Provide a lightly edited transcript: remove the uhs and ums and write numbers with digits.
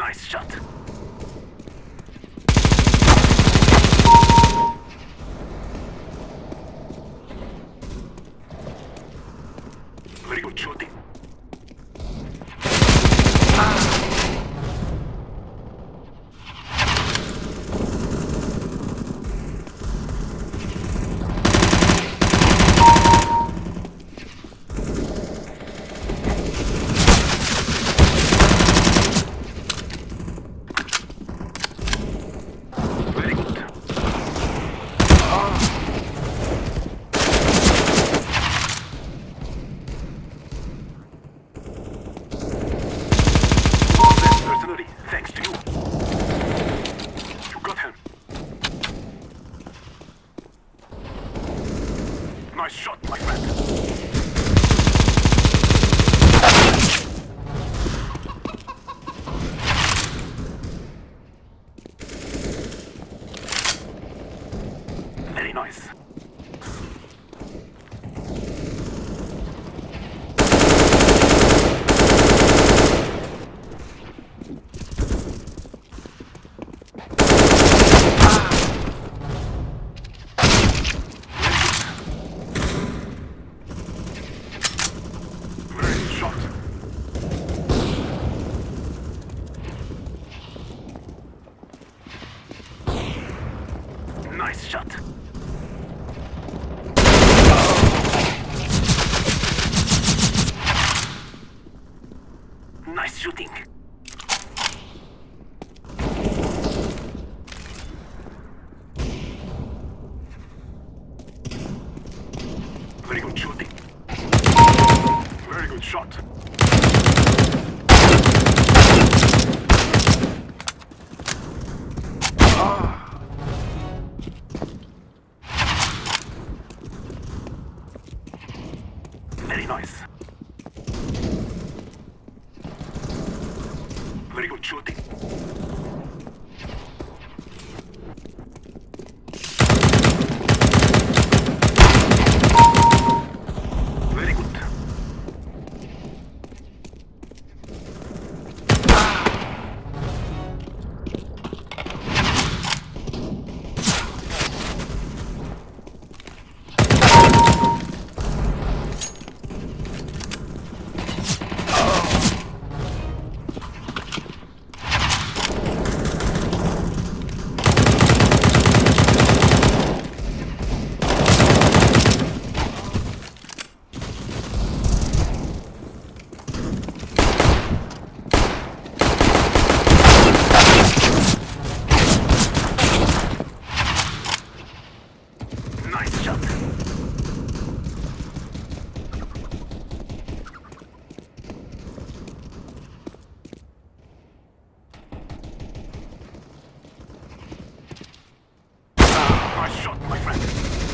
Nice shot. Very good shooting. Very good. Personally, thanks to you. You got him. Nice shot, my friend. Very nice. Very good shot. Nice shot. Nice shooting. Very good shooting. Very good shot. Very nice. Very good shooting. Very good. Nice shot. Nice shot, my friend.